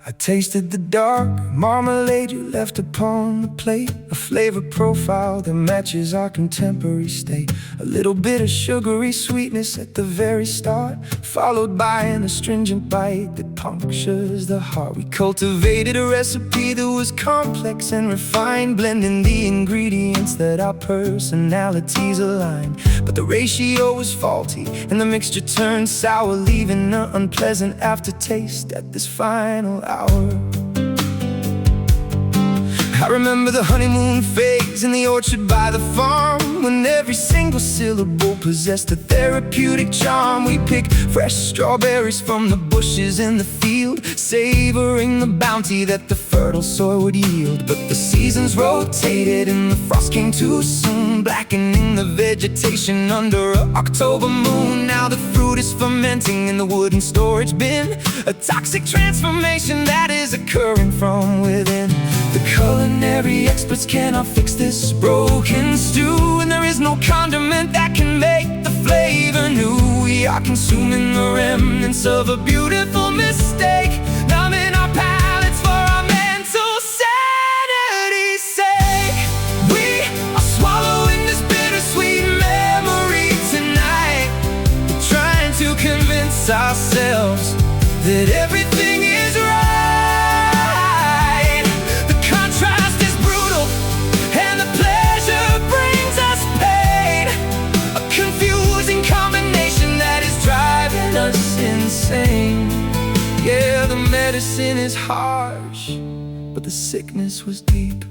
I tasted the dark marmalade you left upon the plate, a flavor profile that matches our contemporary state. A little bit of sugary sweetness at the very start, followed by an astringent bite that punctures the heart. We cultivated a recipe that was complex and refined, blending the ingredients that our personalities aligned. But the ratio was faulty and the mixture turned sour, leaving an unpleasant aftertaste at this final hour. I remember the honeymoon phase in the orchard by the farm, when every single syllable possessed a therapeutic charm. We picked fresh strawberries from the bushes in the field, savoring the bounty that the fertile soil would yield. But the seasons rotated and the frost came too soon, blackening the vegetation under an October moon. Now the fruit is fermenting in the wooden storage bin, a toxic transformation that is occurring from within. The culinary experts cannot fix this broken stew, and there is no condiment that can make the flavor new. We are consuming the remnants of a beautiful mistake, numbing our palates for our mental sanity's sake. We are swallowing this bittersweet memory tonight, we're trying to convince ourselves that everything is right. Yeah, the medicine is harsh, but the sickness was deep.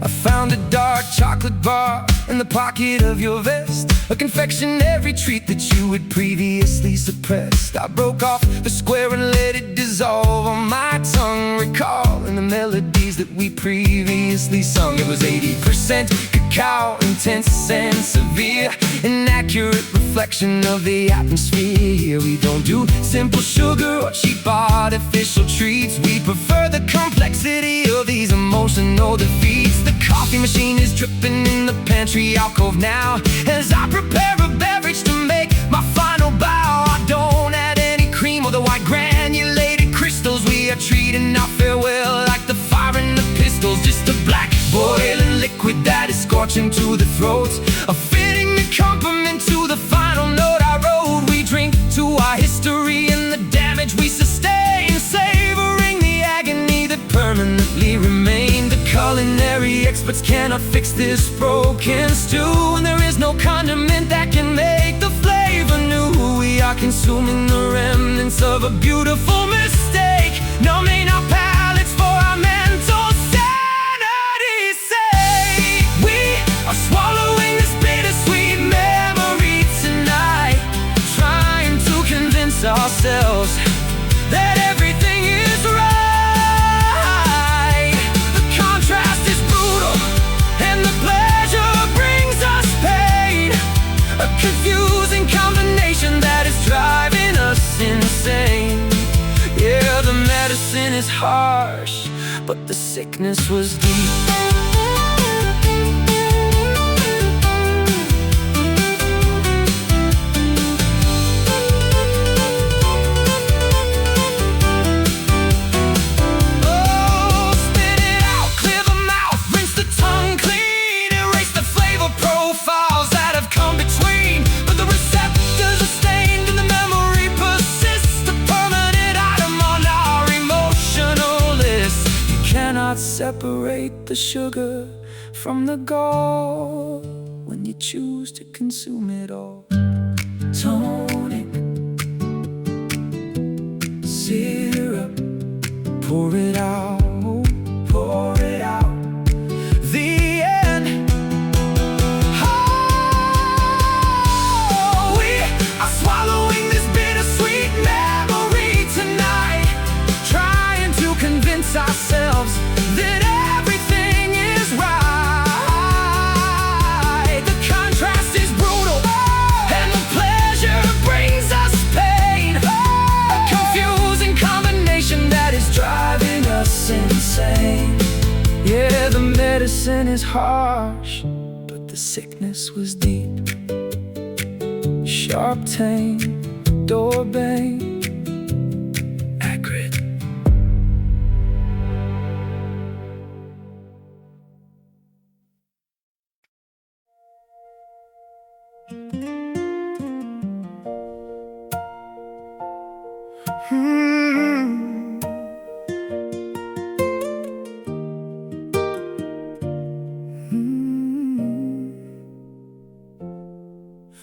I found a dark chocolate bar in the pocket of your vest, a confectionery treat that you had previously suppressed. I broke off the square and let it dissolve on my tongue, recalling the melodies that we previously sung. It was 80% cacao, intense and severe, an accurate reflection of the atmosphere. We don't do simple sugar or cheap artificial treats, we prefer the complexity of these emotional defeats. The coffee machine is dripping in the pantry alcove now, as I prepare a beverage to make my final bow. I don't add any cream or the white granulated crystals. We are treating our farewell like the fire in the pistols, just a black boiling liquid that is scorching to the throat, a fitting accompaniment to the final note I wrote. We drink to our history and the damage we sustain, savoring the agony that permanently remained. The culinary experts cannot fix this broken stew, and there is no condiment that can make the flavor new. We are consuming the remnants of a beautiful mistake, numbing our palates for our mental sanity's sake. We are swallowing this bittersweet memory tonight, trying to convince ourselves that everything is right. The contrast is brutal and the pleasure brings us pain, a confusing combination that is driving us insane. Yeah, the medicine is harsh, but the sickness was deep. Separate the sugar from the gall when you choose to consume it all. Tonic, syrup, pour it out, pour it out. The end. Oh, we are swallowing this bittersweet memory tonight, trying to convince ourselves that everything is right. The contrast is brutal and the pleasure brings us pain, a confusing is harsh, but the sickness was deep. Sharp tang, door bang, acrid.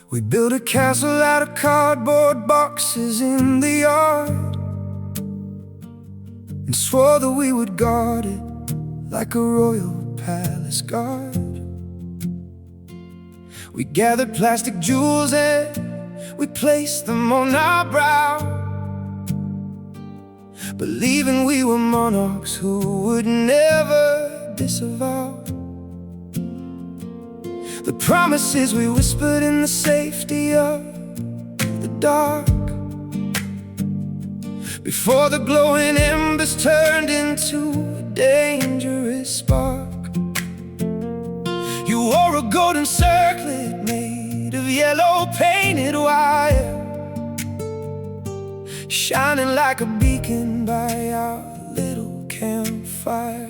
We built a castle out of cardboard boxes in the yard, and swore that we would guard it like a royal palace guard. We gathered plastic jewels and we placed them on our brow, believing we were monarchs who would never disavow the promises we whispered in the safety of the dark, before the glowing embers turned into a dangerous spark. You wore a golden circlet made of yellow painted wire, shining like a beacon by our little campfire.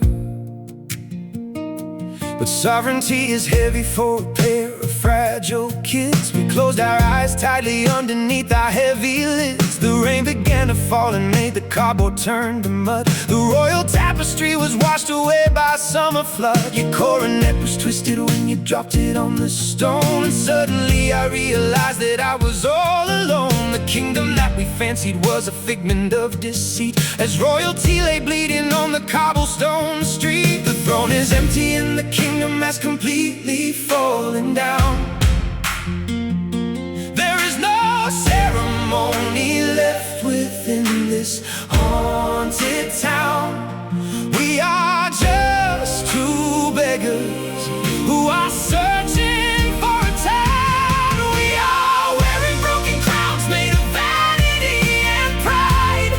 But sovereignty is heavy for a pair of fragile kids. We closed our eyes tightly underneath our heavy lids. The rain began to fall and made the cardboard turn to mud. The royal tapestry was washed away by a summer flood. Your coronet was twisted when you dropped it on the stone. And suddenly I realized that I was all alone. The kingdom that we fancied was a figment of deceit, as royalty lay bleeding on the cobblestone street. The throne is empty and the kingdom has completely fallen down. There is no ceremony left within this haunted town. We are just two beggars who are searching for a town. We are wearing broken crowns made of vanity and pride,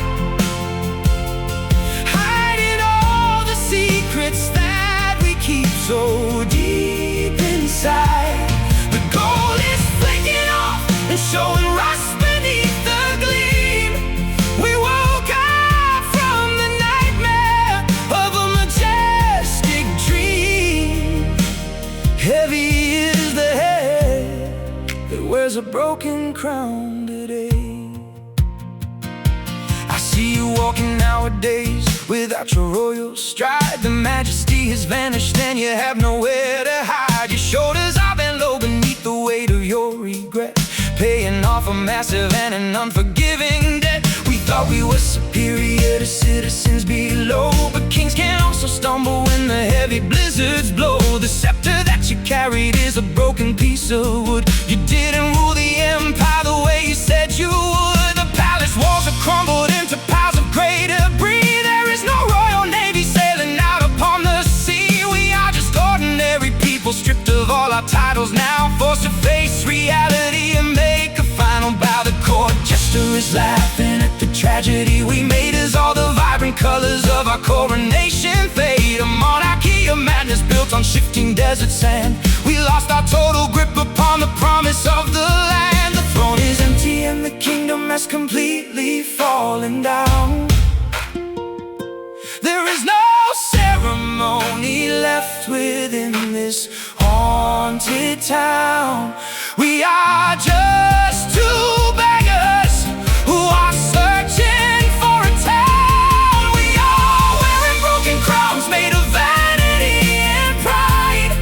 hiding all the secrets that we keep so deep inside. The gold is flaking off and showing rust beneath the gleam. We woke up from the nightmare of a majestic dream. Heavy is the head that wears a broken crown today. I see you walking nowadays without your royal stride. The majesty has vanished and you have nowhere to hide. Your shoulders are bent low beneath the weight of your regret, paying off a massive and an unforgiving debt. We thought we were superior to citizens below, but kings can also stumble when the heavy blizzards blow. The scepter that you carried is a broken piece of wood. You didn't rule the empire the way you said you would. The palace walls have crumbled into piles of gray debris. There is no royal navy sailing out upon the sea. We are just ordinary people, stripped of all our titles now, forced to face reality and make a final bow. The court jester is laughing at the tragedy we made, as all the vibrant colors of our coronation fade. A monarchy of madness built on shifting desert sand. We lost our total grip upon the promise of the land. The throne is empty and the kingdom has completely fallen down. There is no ceremony left within this haunted town. We are just two beggars who are searching for a town. We are wearing broken crowns made of vanity and pride,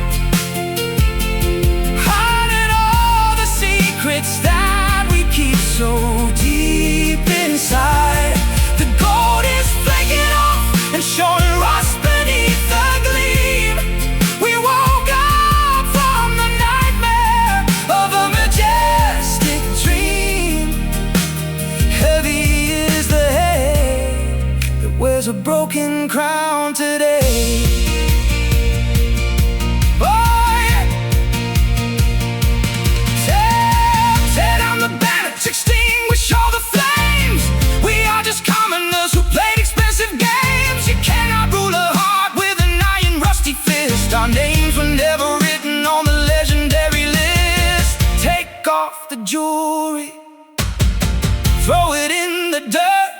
hiding all the secrets that we keep so deep inside. The gold is flaking off and showing rust beneath the gleam. We woke up from the nightmare of a majestic dream. Heavy is the head that wears a broken crown today. Oh yeah. Tear down the banner to extinguish all the flames. We are just commoners who played expensive games. You cannot rule a heart with an iron rusty fist. Our names were throw it in the dirt.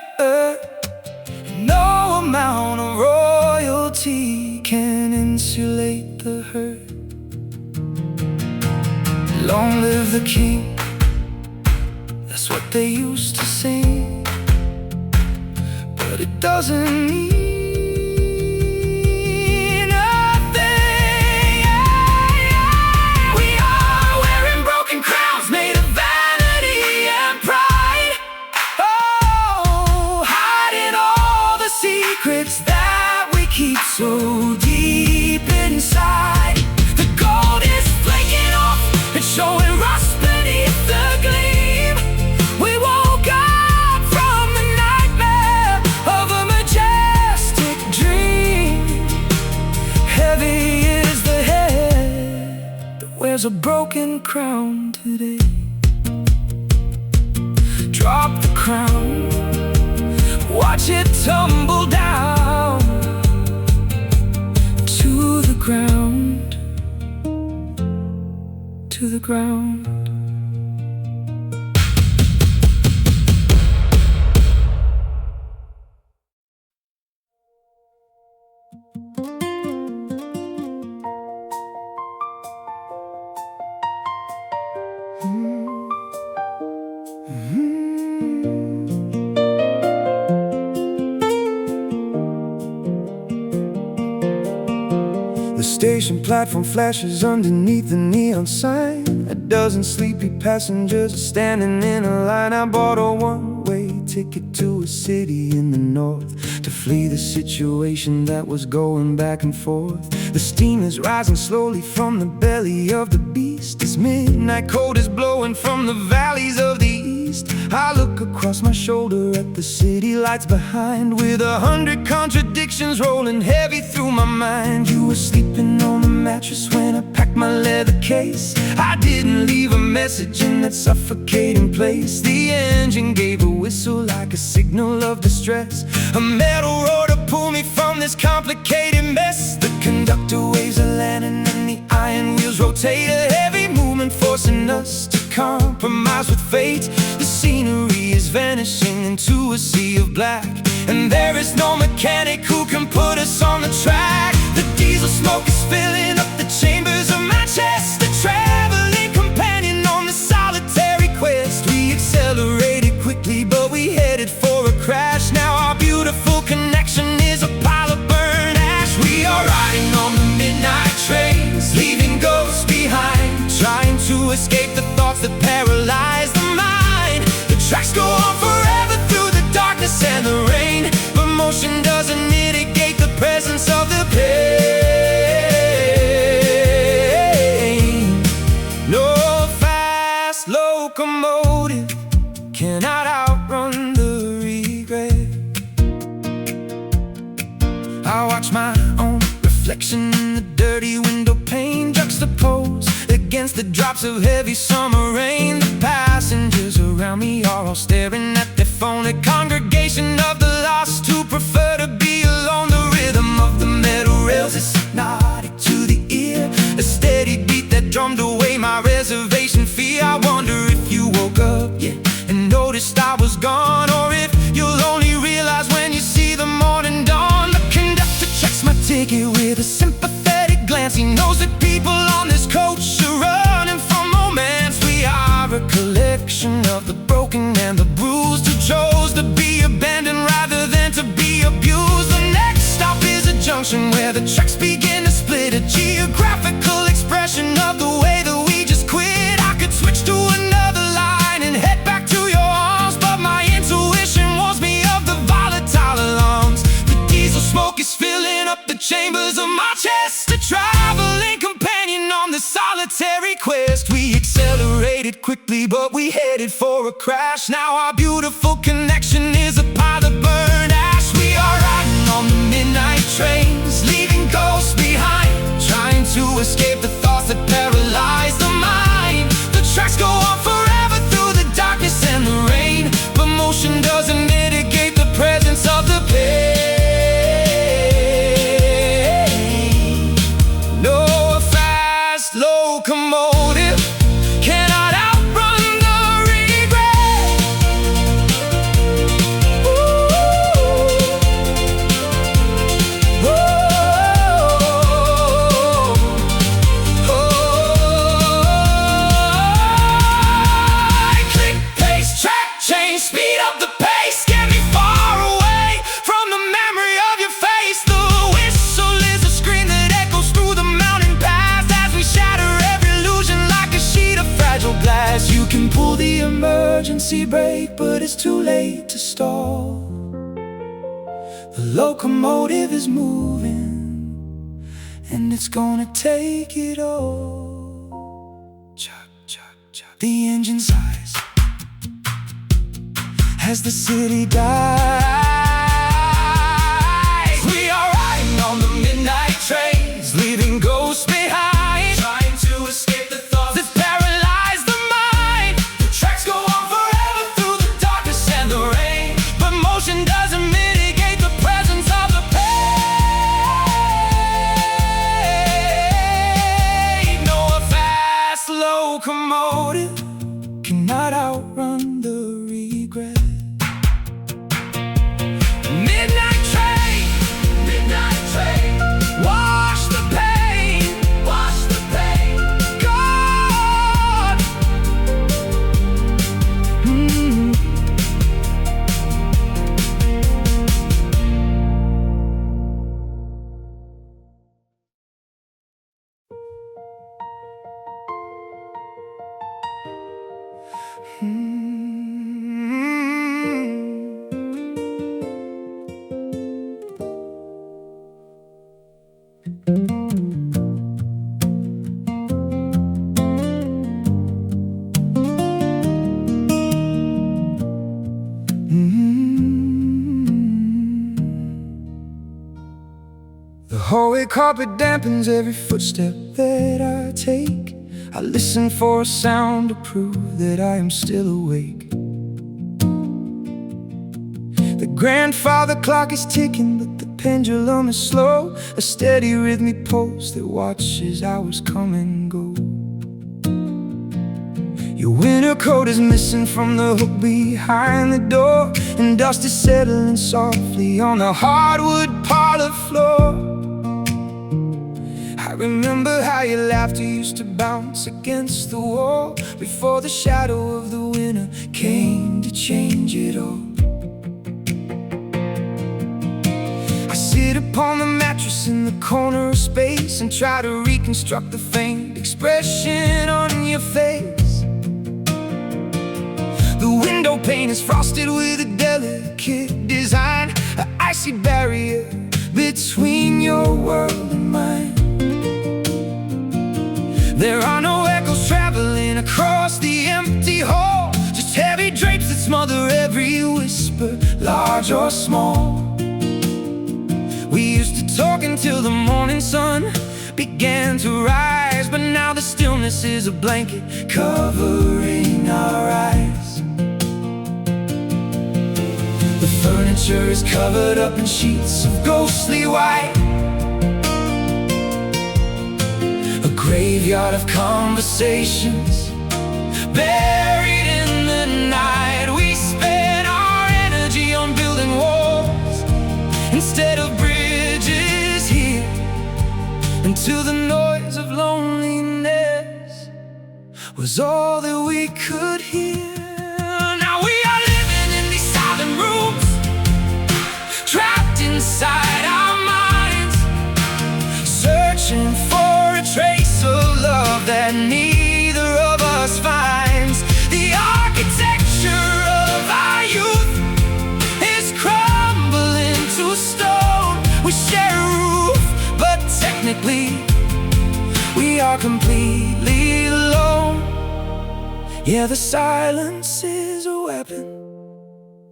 No amount of royalty can insulate the hurt. Long live the king, that's what they used to sing. But it doesn't mean nothing. We are wearing broken crowns made of vanity and pride. Oh, hiding all the secrets that we keep so deep inside. The gold is flaking off and showing rust beneath the gleam. We woke up from the nightmare of a majestic dream. Heavy is the head that wears a broken crown today. Drop the crown, watch it tumble down to the ground, to the ground. The station platform flashes underneath the neon sign. A dozen sleepy passengers are standing in a line. I bought a one-way ticket to a city in the north to flee the situation that was going back and forth. The steam is rising slowly from the belly of the beast. This midnight cold is blowing from the valleys of the east. I look across my shoulder at the city lights behind, with 100 contradictions rolling heavy through my mind. You were sleeping on the mattress when I packed my leather case. I didn't leave a message in that suffocating place. The engine gave a whistle like a signal of distress. A metal roar to pull me from this complicated mess. The conductor waves a lantern and the iron wheels rotate, a heavy movement forcing us to compromise with fate. The scenery is vanishing into a sea of black, and there is no mechanic who can put us on the track. The diesel smoke is filling up the chambers of my chest. The traveling companion on this solitary quest. We accelerated quickly, but we headed for a crash. Now our beautiful connection is a pile of burned ash. We are riding on the midnight trains, leaving ghosts behind, trying to escape the thoughts that paralyze the mind. The tracks go on forever through the darkness and the rain, but motion doesn't mitigate the presence of the pain. No fast locomotive cannot outrun the regret. I watch my own reflection in the dirty window pane, juxtaposed against the drops of heavy summer rain. The passengers around me are all staring at their phone, a congregation of the lost who prefer to be alone. The rhythm of the metal rails is hypnotic to the ear, a steady beat that drummed away my reservation fear. I wonder if you woke up yet and noticed I was gone, or if you'll only realize when you see the morning dawn. The conductor checks my ticket with a sympathetic glance. He knows that people on this coach are running from romance. We are a collection of the broken and the bruised, who chose to be abandoned rather than to be abused. The next stop is a junction where the tracks begin to split, a geographical expression of the way that we just quit. I could switch to another line and head back to your arms, but my intuition warns me of the volatile alarms. The diesel smoke is filling up the chambers of my chest, a traveling companion on this solitary quest. We accelerated quickly, but we headed for a crash. Now our beautiful connection is a pile of burned ash. We are riding on the midnight trains, leaving ghosts behind, trying to escape the thoughts that paralyze the mind. The tracks go on forever through the darkness and the rain, but motion doesn't mitigate the presence of the pain. No fast locomotive cannot outrun the regret. emergency brake, but it's too late to stall. The locomotive is moving, and it's gonna take it all. Chug, chug, chug. The engine sighs as the city dies. We are riding on the midnight trains, leaving ghosts behind, trying to escape the thoughts that paralyze the mind. The tracks go on forever through the darkness and the rain, but motion doesn't mitigate the presence of the pain. No, a fast locomotive cannot outrun the regret. Midnight train, wash the pain, God. The hallway carpet dampens every footstep that I take. I listen for a sound to prove that I am still awake. The grandfather clock is ticking, but the pendulum is slow, a steady rhythmic pulse that watches hours come and go. Your winter coat is missing from the hook behind the door, and dust is settling softly on the hardwood parlor floor. I remember how your laughter used to bounce against the wall before the shadow of the winter came to change it all. I sit upon the mattress in the corner of space and try to reconstruct the faint expression on your face. The window pane is frosted with a delicate design, an icy barrier between your world and mine. There are no echoes traveling across the empty hall, just heavy drapes that smother every whisper, large or small. We used to talk until the morning sun began to rise, but now the stillness is a blanket covering our eyes. The furniture is covered up in sheets of ghostly white, a graveyard of conversations buried in the night. We spend our energy on building walls instead of bridges here, until the noise of loneliness was all that we could hear. Now we are living in these silent rooms, trapped inside our minds, searching for a trace of love that neither of us finds. The architecture of our youth is crumbling to stone. We share a roof, but technically we are completely alone. Yeah, the silence is a weapon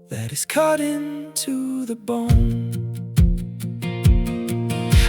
that is cut into the bone.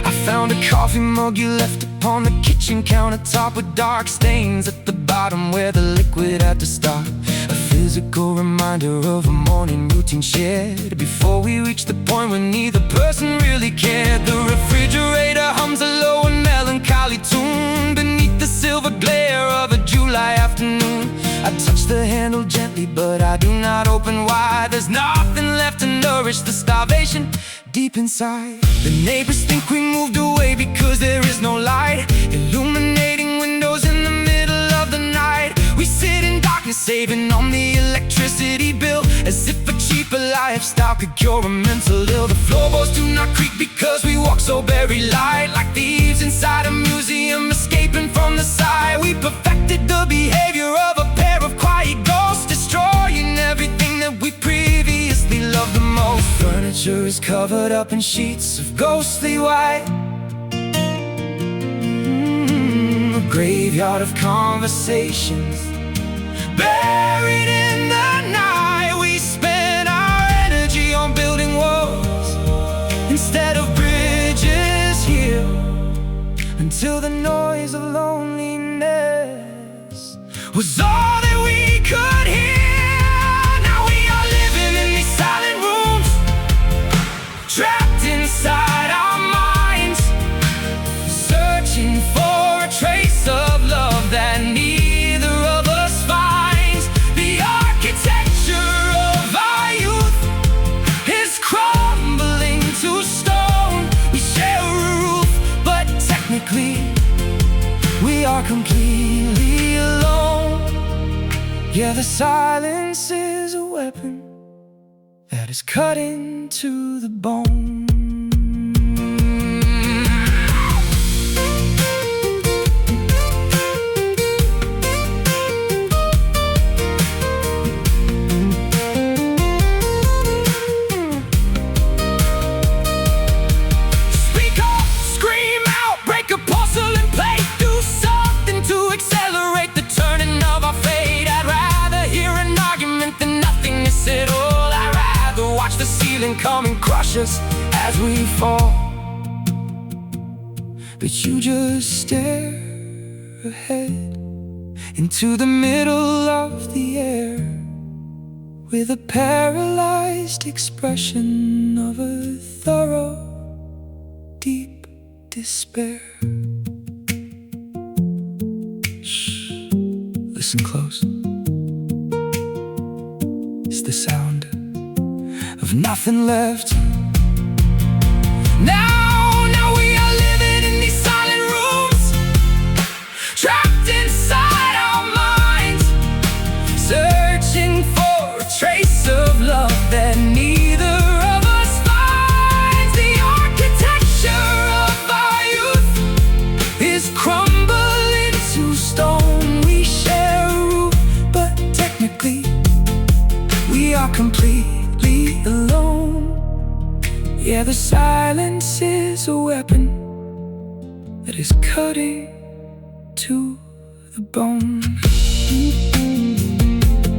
I found a coffee mug you left upon the kitchen countertop with dark stains at the bottom where the liquid had to stop. A physical reminder of a morning routine shared before we reached the point where neither person really cared. The refrigerator hums a low and melancholy tune beneath the silver glare of a July afternoon. I touch the handle gently, but I do not open wide. There's nothing left to nourish the starvation deep inside. The neighbors think we moved away because there is no light illuminating windows in the middle of the night. We sit in darkness, saving on the electricity bill, as if a cheaper lifestyle could cure a mental ill. The floorboards do not creak because we walk so very light, like thieves inside a museum escaping from the side. We perfected the behavior of a pair of quiet ghosts, destroying furniture is covered up in sheets of ghostly white. A graveyard of conversations buried in the night. We spend our energy on building walls instead of bridges here, until the noise of loneliness was all that we could hear. Now we are living in these silent rooms, trapped inside our minds, searching for a trace of love that neither of us finds. The architecture of our youth is crumbling to stone. We share a roof, but technically we are completely alone. Yeah, the silence is a weapon that is cutting to the bone. Speak up, scream out, break a porcelain plate, do something to accelerate the turning of our fate. I'd rather hear an argument than nothingness at all. I'd rather watch the ceiling come and crush us as we fall. But you just stare ahead into the middle of the air with a paralyzed expression of a thorough, deep despair. Shh, listen close. It's the sound of nothing left. Now we are living in these silent rooms, trapped inside our minds, searching for a trace of love that neither of us finds. The architecture of our youth is crumbling to stone. We share a roof, but technically we are completely alone. Yeah, the silence is a weapon that is cutting to the bone.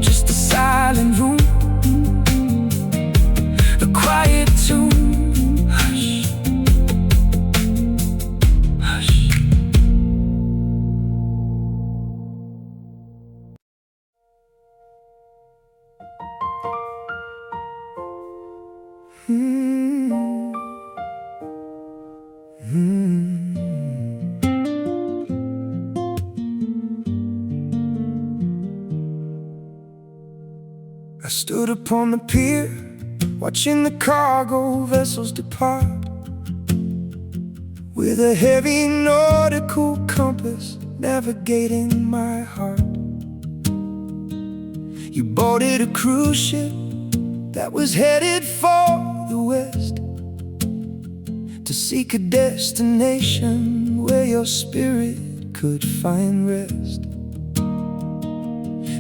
Just a silent room, a quiet tune. Hush, hush. I stood upon the pier, watching the cargo vessels depart, with a heavy nautical compass navigating my heart. You boarded a cruise ship that was headed for the west, to seek a destination where your spirit could find rest.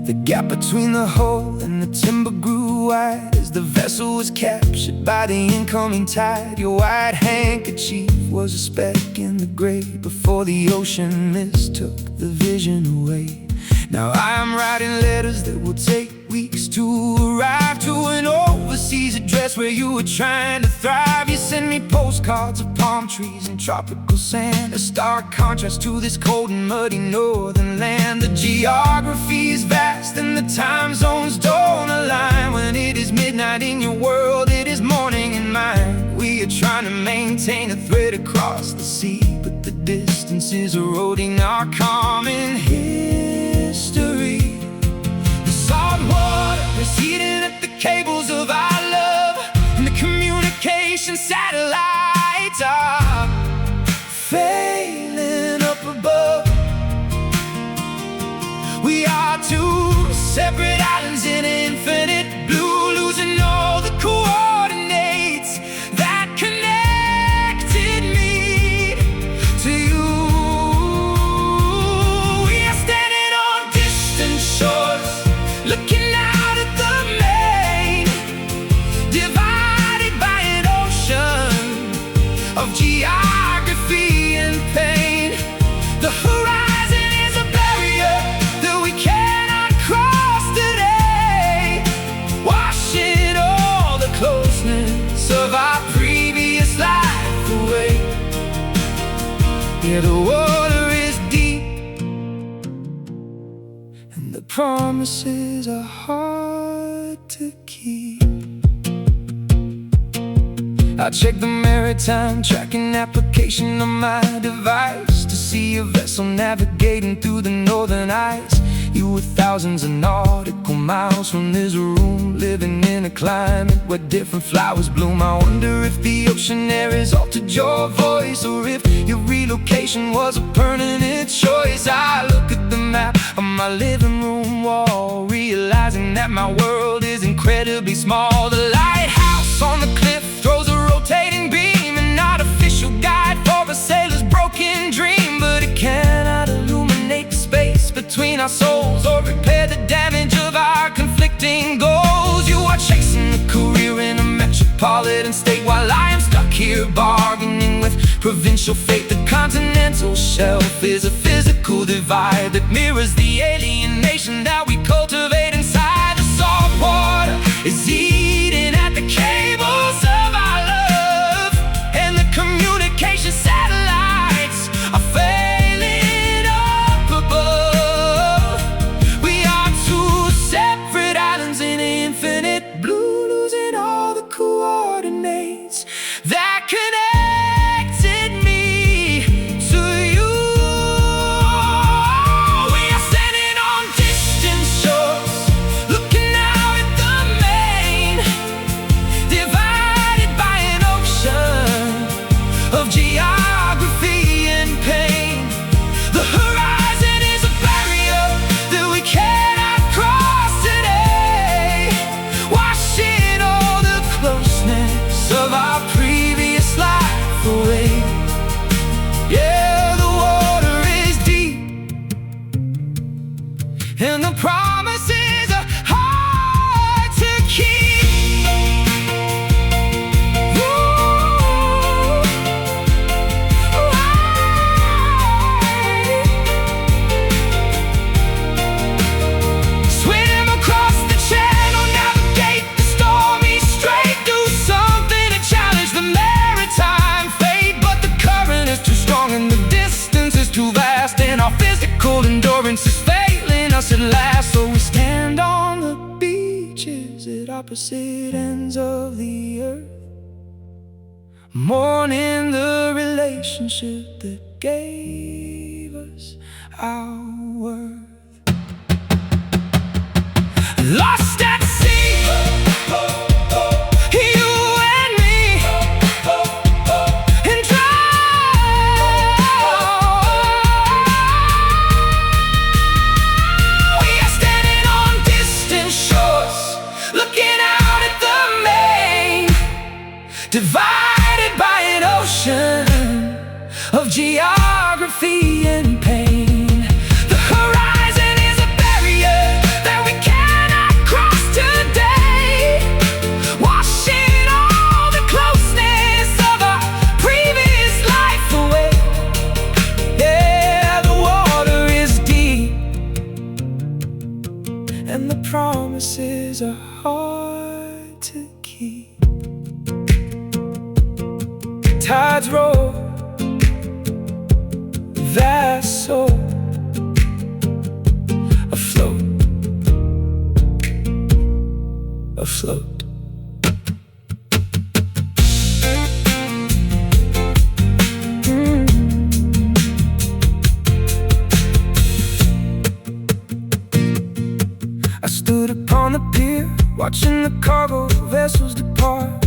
The gap between the hull and the timber grew wide as the vessel was captured by the incoming tide. Your white handkerchief was a speck in the gray before the ocean mistook the vision away. Now I am writing letters that will take weeks to arrive to an overseas address where you were trying to thrive. You send me postcards of palm trees and tropical sand, a stark contrast to this cold and muddy northern land. The geography is vast and the time zones don't align. When it is midnight in your world, it is morning in mine. We are trying to maintain a thread across the sea, but the distance is eroding our common history. The salt water is heating up the cables of our love, and the communication satellites are failing up above. We are two separate islands in infinite blue, losing all the coordinates that connected me to you. We are standing on distant shores, looking out at the main, divided by an Yeah, the water is deep, and the promises are hard to keep. I check the maritime tracking application on my device to see a vessel navigating through the northern ice. You were thousands of nautical miles from this room, living in a climate where different flowers bloom. I wonder if the ocean air has altered your voice, or if your relocation was a permanent choice. I look at the map on my living room wall, realizing that my world is incredibly small. The lighthouse on the cliff throws a rotating beam, an artificial guide for a sailor's broken dream. But it cannot illuminate the space between our souls, or repair the damage of our conflicting goals. You are chasing a career in a metropolitan state, while I am stuck here bargaining with provincial fate. The continental shelf is a physical divide that mirrors the alienation that we cultivate inside. The salt water is eating at the cables of our love, and the communication satellites are failing up above. We are two separate islands in infinite blue, losing all the coordinates that connected me to you. We are standing on distant shores, looking out at the main, divided by an ocean of geography and pain. The horizon is a barrier that we cannot cross today, washing all the closeness of our previous life away. Yeah, the water is deep, and the promises are hard to keep. Swim across the channel, navigate the stormy strait, do something to challenge the maritime fate. But the current is too strong and the distance is too vast, and our physical endurance is failing us at last. So we stand on the beaches at opposite ends of the earth, mourning the relationship that gave us our worth. Lost at sea, you and me, and drowned. We are standing on distant shores, looking out at the main, divided by an ocean of geography and pain. The horizon is a barrier that we cannot cross today, washing all the closeness of our previous life away. Yeah, the water is deep, and the promises are hard to keep. Tides roll, vessel afloat, afloat. I stood upon the pier, watching the cargo vessels depart,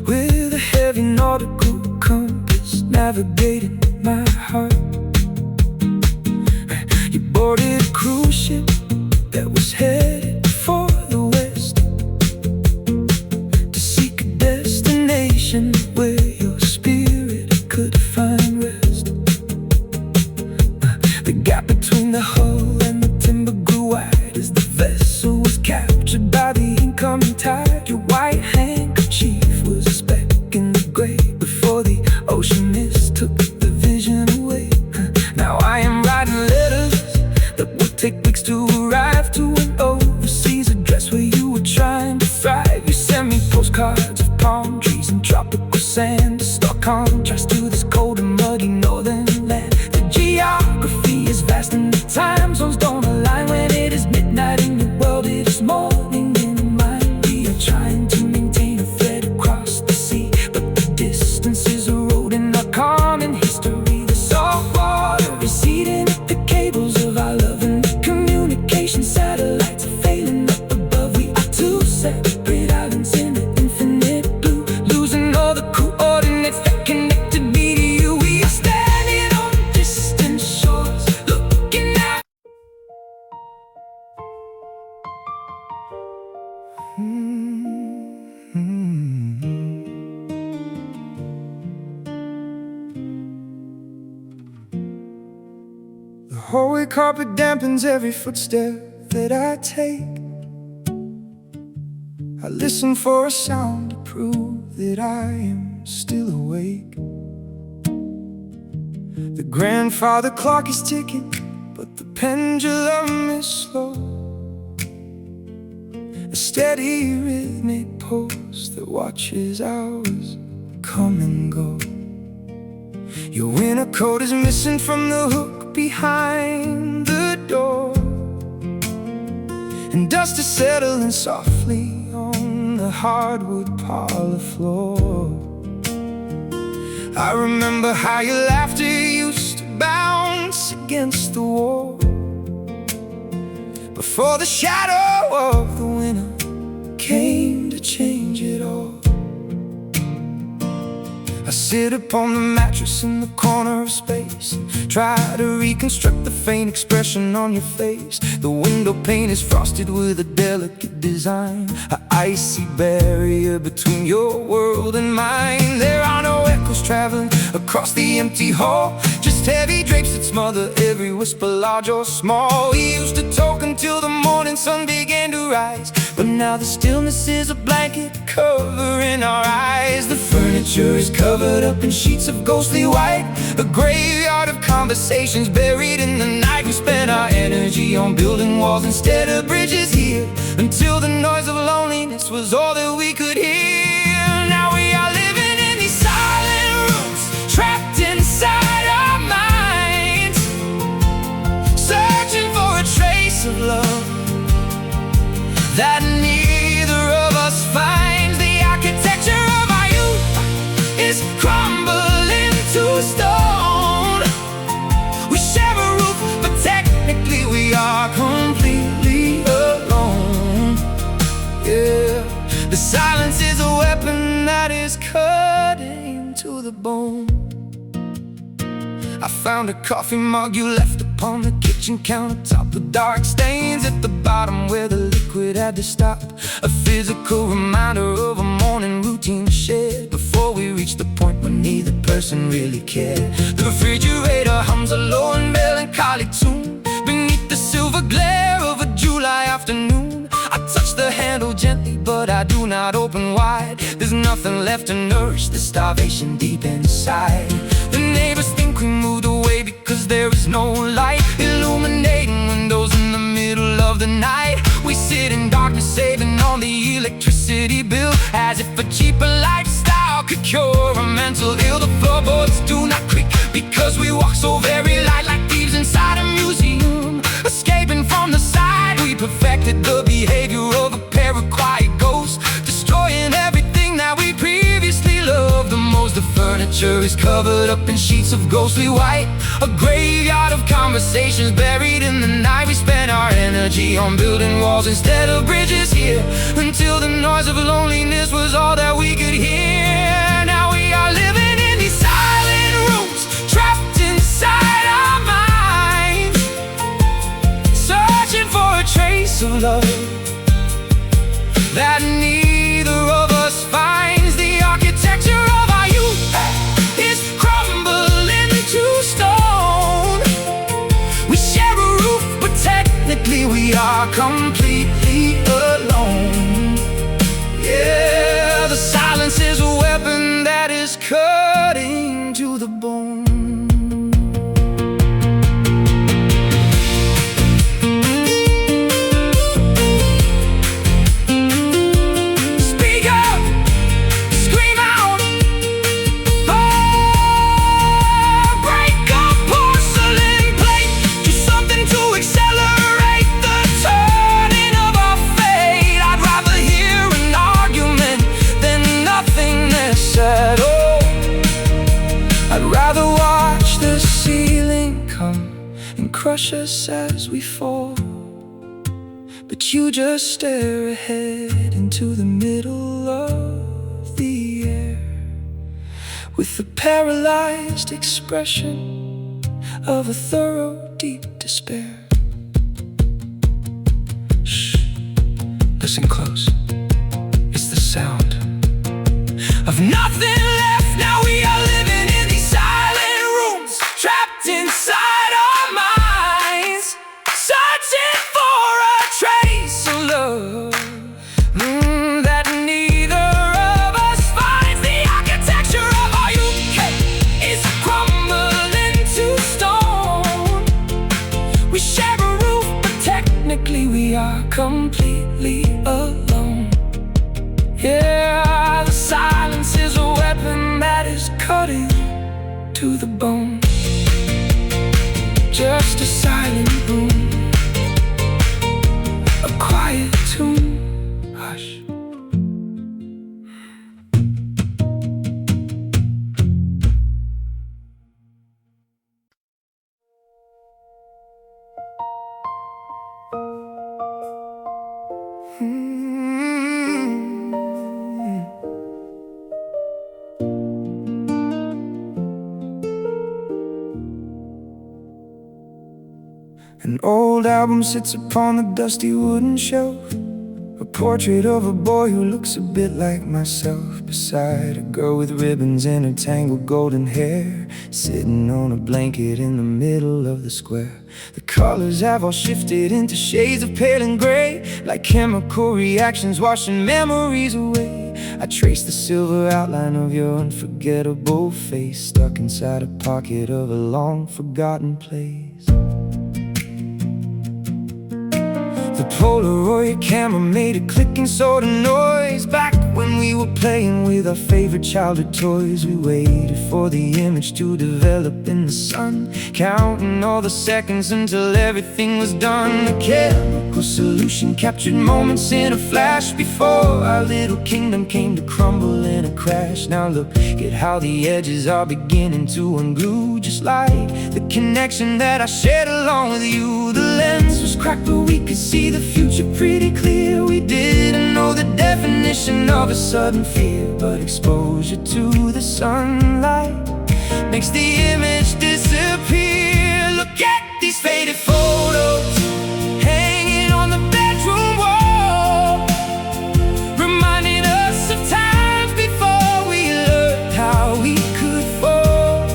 with a heavy nautical compass navigating my heart. You boarded a cruise ship that was headed for the west, to seek a destination where your spirit could find rest. The gap between the hull and the timber grew wide as the vessel was captured by the incoming tide. Your white handkerchief was a speck in the gray before the ocean mist took the Holy carpet dampens every footstep that I take. I listen for a sound to prove that I am still awake. The grandfather clock is ticking, but the pendulum is slow. A steady rhythmic pulse that watches hours come and go. Your winter coat is missing from the hook behind the door, and dust is settling softly on the hardwood parlor floor. I remember how your laughter used to bounce against the wall before the shadow of the winter came to change it all. I sit upon the mattress in the corner of space and try to reconstruct the faint expression on your face. The window pane is frosted with a delicate design, an icy barrier between your world and mine. There are no echoes traveling across the empty hall, just heavy drapes that smother every whisper, large or small. We used to talk until the morning sun began to rise, but now the stillness is a blanket covering our eyes. The furniture is covered up in sheets of ghostly white, a graveyard of conversations buried in the night. We spent our energy on building walls instead of bridges here, until the noise of loneliness was all that we could hear. Now we are living in these silent rooms, trapped inside our minds, searching for a trace of love that neither of us finds. The architecture of our youth is crumbling to stone. We share a roof, but technically we are completely alone. Yeah, the silence is a weapon that is cutting to the bone. I found a coffee mug you left upon the kitchen countertop, with dark stains at the bottom where the liquid had to stop. A physical reminder of a morning routine shared before we reached the point where neither person really cared. The refrigerator hums a low and melancholy tune beneath the silver glare of a July afternoon. I touch the handle gently, but I do not open wide. There's nothing left to nourish the starvation deep inside. The neighbors think we moved away because there is no light illuminating windows in the middle of the night. We sit in darkness saving on the electricity bill, as if a cheaper lifestyle could cure a mental ill. The floorboards do not creak because we walk so very light, like thieves inside a museum, escaping from the side. We perfected the behavior of a pair of quiet ghosts, destroying everything that we previously loved the most. The furniture is covered up in sheets of ghostly white, a graveyard of conversations buried in the night. We spent our energy on building walls instead of bridges here, until the noise of loneliness was all that we could hear. Now we are living in these silent rooms, trapped inside our minds, searching for a trace of love that neither of us finds. The architecture of our youth is crumbling to stone. We share a roof, but technically we are completely alone. Yeah, the silence is a weapon that is cutting to the bone. Crush us as we fall, but you just stare ahead into the middle of the air, with a paralyzed expression of a thorough deep despair. Shh, listen close. It's the sound of nothing left. Now we are living in these silent rooms, trapped inside our minds, to the bone. Just a silent room, a quiet tune. Hush. An old album sits upon the dusty wooden shelf, a portrait of a boy who looks a bit like myself, beside a girl with ribbons in her tangled golden hair, sitting on a blanket in the middle of the square. The colors have all shifted into shades of pale and gray, like chemical reactions washing memories away. I trace the silver outline of your unforgettable face, stuck inside a pocket of a long forgotten place. The Polaroid camera made a clicking sort of noise back when we were playing with our favorite childhood toys. We waited for the image to develop in the sun, counting all the seconds until everything was done. The chemical solution captured moments in a flash before our little kingdom came to crumble in a crash. Now look at how the edges are beginning to unglue, just like the connection that I shared along with you. The lens was cracked but we could see the future pretty clear. We didn't know the definition of a sudden fear, but exposure to the sunlight makes the image disappear. Look at these faded photos hanging on the bedroom wall, reminding us of times before we learned how we could fall.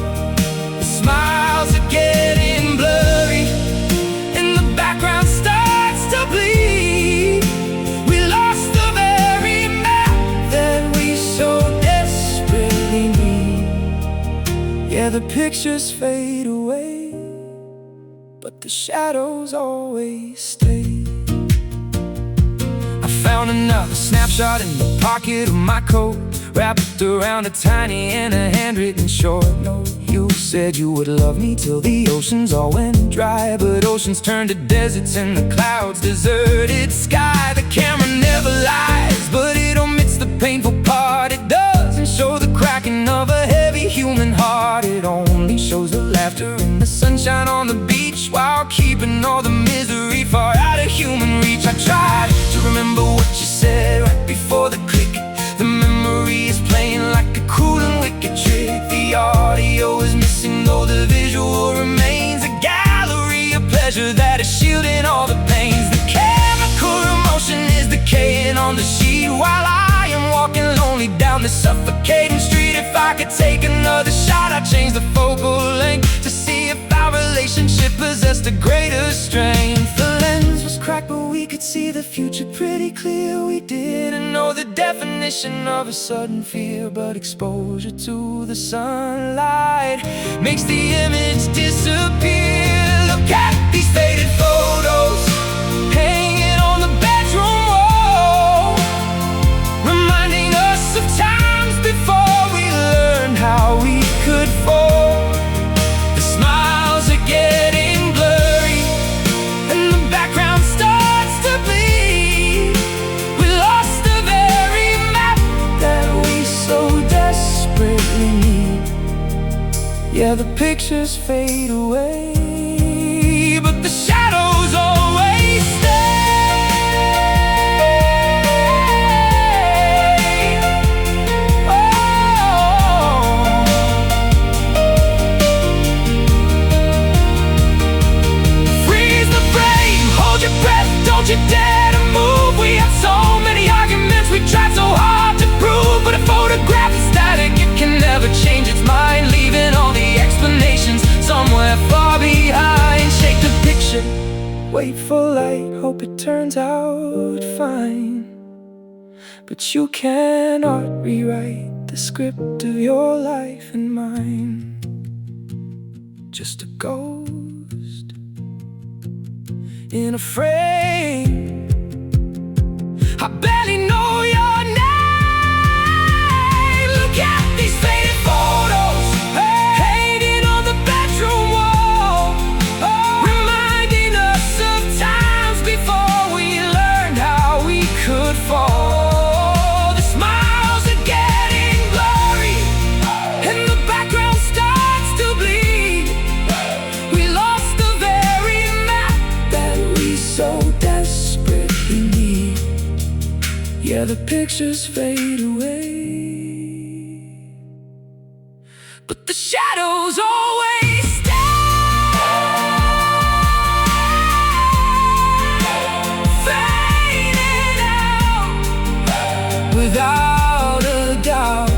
The smiles are getting blurry and the background starts to bleed. We lost the very map that we so desperately need. Yeah, the pictures fade away, but the shadows always stay. I found another snapshot in the pocket of my coat, wrapped around a tiny and a handwritten short note. You said you would love me till the oceans all went dry, but oceans turned to deserts and the clouds deserted sky. The camera never lies, but it omits the painful part. It doesn't show the cracking of a heavy human heart. It only shows the laughter and the sunshine on the beach, while keeping all the misery far out of human reach. I tried to remember what you said right before the click. The memory is playing like a cruel and wicked trick. The audio is missing though the visual remains, a gallery of pleasure that is shielding all the pains. The chemical emotion is decaying on the sheet, while I am walking lonely down the suffocating street. If I could take another shot, I'd change the focal length to see if our relationship possessed a greater strength. The lens was cracked but we could see the future pretty clear. We didn't know the definition of a sudden fear, but exposure to the sunlight makes the image disappear. Look at these faded photos hanging on the bedroom wall, reminding us of times before we learned how we could fall. The smiles are getting blurry and the background starts to bleed. We lost the very map that we so desperately need. Yeah, the pictures fade away, but the shadows always stay. Oh. Freeze the frame, hold your breath, don't you dare to move. We have so many arguments, we tried so hard to prove, but a photograph is static, it can never change its mind, leaving all the explanations somewhere far behind. Shake the picture, wait for light, hope it turns out fine, but you cannot rewrite the script of your life and mine. Just a ghost in a frame. I barely know your name. Look at these faded photos hanging pictures fade away, but the shadows always stay, fading out without a doubt.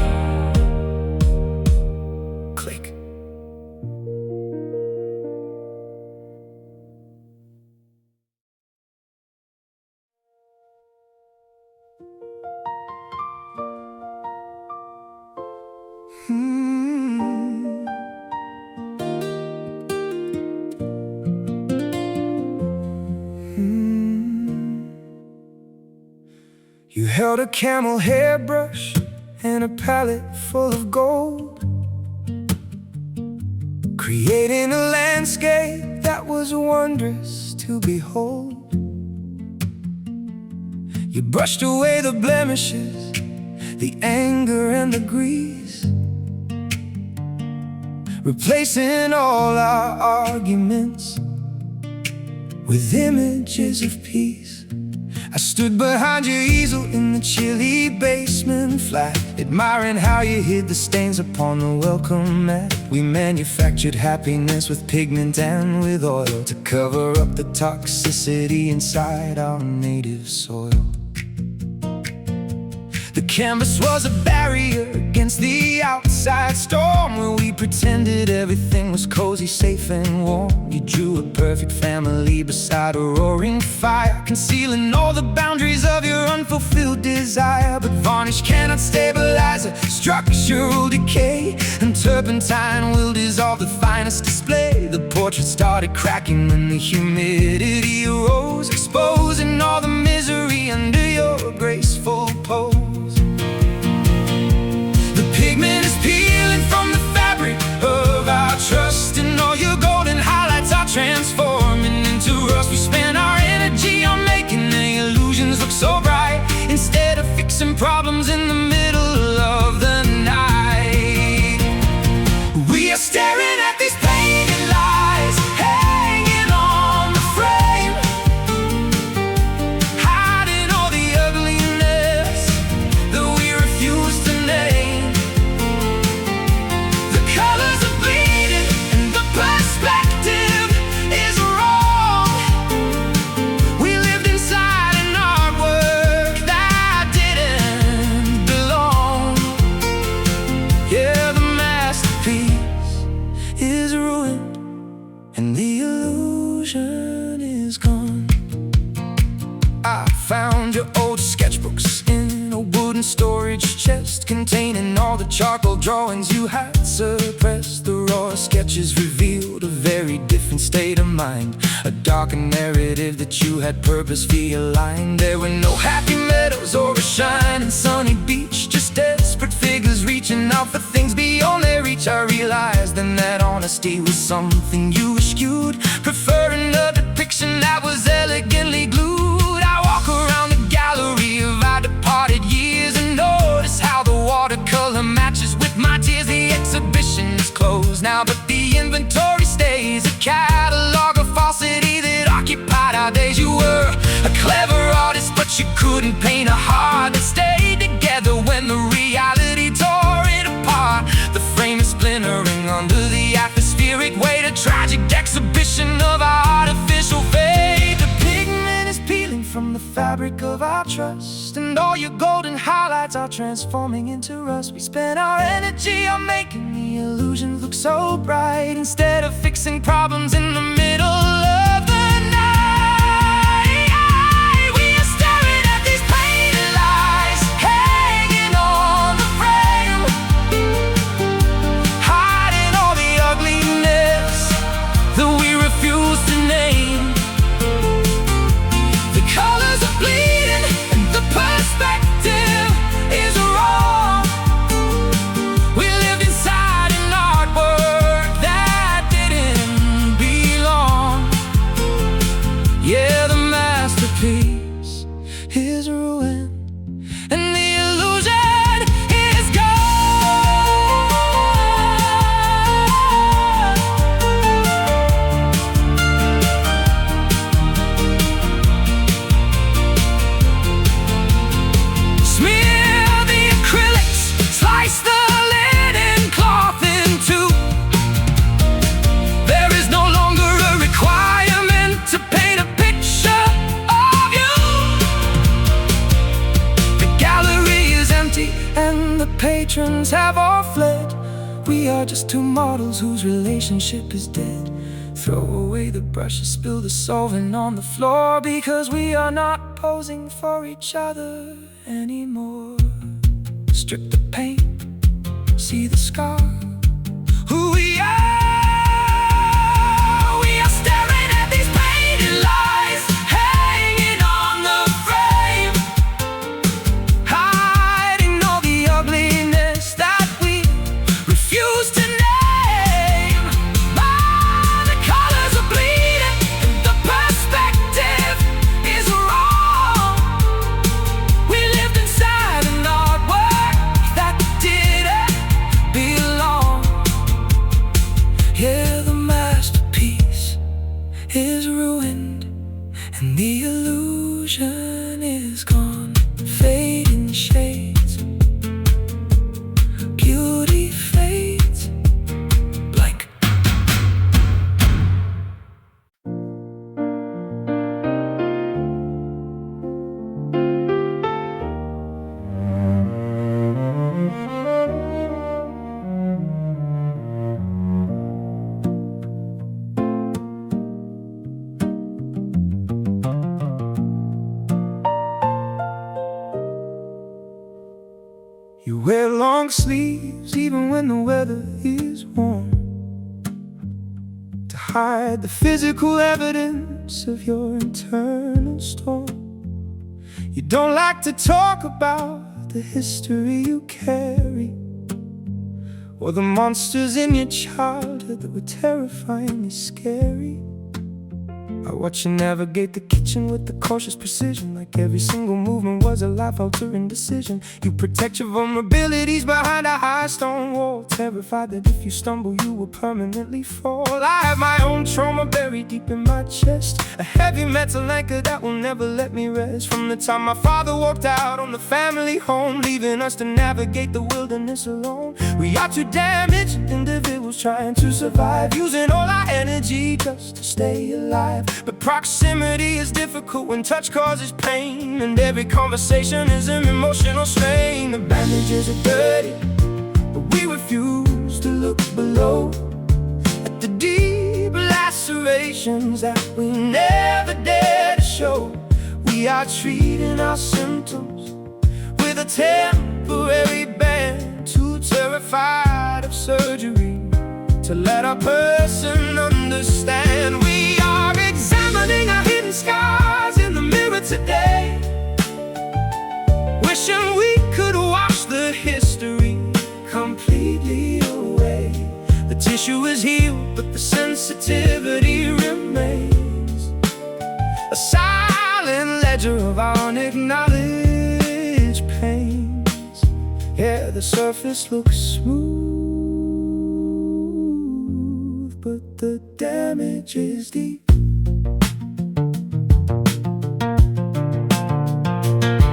Click. You held a camel hairbrush and a palette full of gold, creating a landscape that was wondrous to behold. You brushed away the blemishes, the anger and the grease, replacing all our arguments with images of peace. I stood behind your easel in the chilly basement flat, admiring how you hid the stains upon the welcome mat. We manufactured happiness with pigment and with oil to cover up the toxicity inside our native soil. The canvas was a barrier against the outside storm, where we pretended everything was cozy, safe and warm. You drew a perfect family beside a roaring fire, concealing all the boundaries of your unfulfilled desire. But varnish cannot stabilize a structural decay, and turpentine will dissolve the finest display. The portrait started cracking when the humidity arose, exposing all the misery under your graceful pose. Pigment is peeling from the fabric of our trust, and all your golden highlights are transforming into rust. We spend our energy on making the illusions look so bright, instead of fixing problems in the middle of the night. We are staring at these painted lies, hanging on the frame, hiding all the ugliness that we refuse to name. Colors are bleeding and the perspective is wrong. We lived inside an artwork that didn't belong. Yeah, the masterpiece is ruined and the illusion is gone. I found your old sketchbooks in a wooden storage chest, containing all the charcoal drawings you had suppressed. The raw sketches revealed a very different state of mind, a darker narrative that you had purposefully aligned. There were no happy meadows or a shining sunny beach, just desperate figures reaching out for things beyond their reach. I realized then that honesty was something you eschewed, preferring a depiction that was elegantly glued. I walk around the gallery of our departed years and notice how the watercolor matches with my tears. The exhibition is closed now, but the inventory stays, a catalog of falsity that occupied our days. You were a clever artist, but you couldn't paint a heart that stayed together when the reality tore it apart. The frame is splintering under the atmospheric weight, a tragic exhibition of our artificial fate. The pigment is peeling from the fabric of our trust, and all your golden highlights are transforming into rust. We spend our energy on making the illusion look so bright, instead of fixing problems in the middle of the night. We are staring at these painted lies, hanging on the frame, hiding all the ugliness that we refuse to name. The colors are bleeding and the perspective is wrong. We lived inside an artwork that didn't belong. the patrons have all fled. We are just two models whose relationship is dead. Throw away the brushes, spill the solvent on the floor, because we are not posing for each other anymore. Strip the paint, see the scar. Who we are, we are staring at these painted lies, hanging on the frame, hiding all the ugliness that we refuse to name. The colors are bleeding, and the perspective is wrong. We lived inside an artwork that didn't belong. Yeah, the masterpiece is ruined, and the illusion is gone. Fading shades, beauty fades, blank. You wear long sleeves even when the weather is warm, to hide the physical evidence of your internal storm. You don't like to talk about the history you carry, or the monsters in your childhood that were terrifyingly scary. I watch you navigate the kitchen with the cautious precision, like every single movement was a life-altering decision. You protect your vulnerabilities behind a high stone wall, terrified that if you stumble you will permanently fall. I have my own trauma buried deep in my chest, a heavy metal anchor that will never let me rest. From the time my father walked out on the family home, leaving us to navigate the wilderness alone. We are two damaged individuals trying to survive, using all our energy just to stay alive. But proximity is difficult when touch causes pain, and every conversation is an emotional strain. The bandages are dirty, but we refuse to look below at the deep lacerations that we never dare to show. We are treating our symptoms with a temporary band, too terrified of surgery to let a person understand. We are examining our hidden scars in the mirror today, wishing we could wash the history completely away. The tissue is healed, but the sensitivity remains, a silent ledger of our unacknowledged pains. Yeah, the surface looks smooth, but the damage is deep.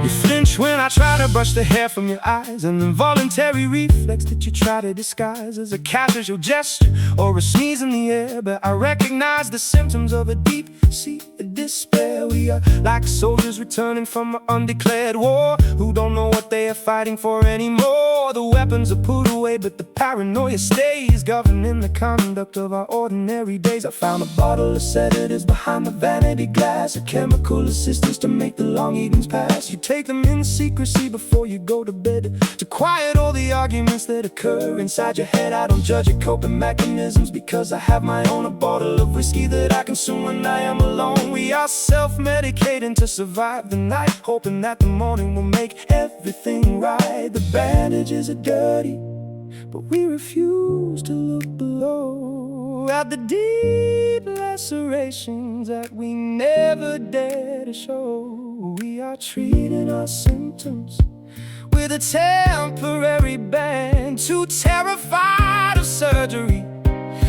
You flinch when I try to brush the hair from your eyes, an involuntary reflex that you try to disguise as a casual gesture or a sneeze in the air. But I recognize the symptoms of a deep-seated despair. We are like soldiers returning from an undeclared war, who don't know what they are fighting for anymore. The weapons are put away, but the paranoia stays, governing the conduct of our ordinary days. I found a bottle of sedatives behind the vanity glass, a chemical assistance to make the long evenings pass. You take them in secrecy before you go to bed, to quiet all the arguments that occur inside your head. I don't judge your coping mechanisms, because I have my own. A bottle of whiskey that I consume when I am alone. We are self-medicating to survive the night, hoping that the morning will make everything right. The bandages are dirty, but we refuse to look below at the deep lacerations that we never dare to show. We are treating our symptoms with a temporary band, too terrified of surgery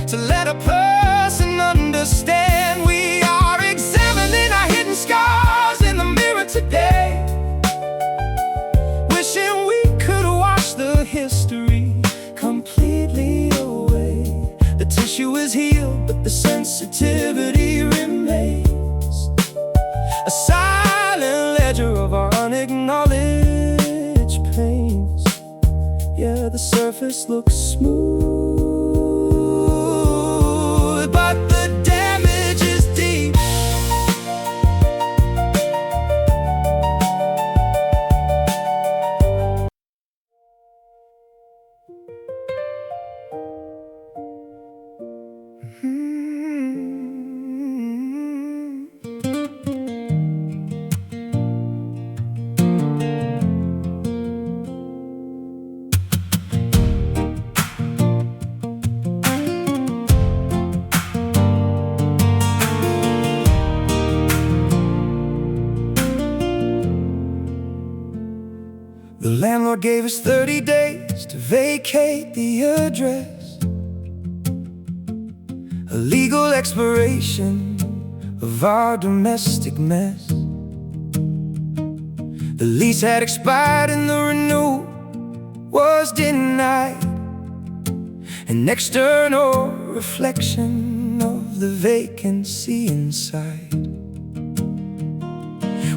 to let a person understand. We are examining our hidden scars in the mirror today, wishing we could wash the history completely away. The tissue is healed, but the sensitivity remains, a silent ledger of our unacknowledged pains. the surface looks smooth, but the damage is deep. The landlord gave us 30 days to vacate the address, a legal expiration of our domestic mess. The lease had expired and the renewal was denied, an external reflection of the vacancy inside.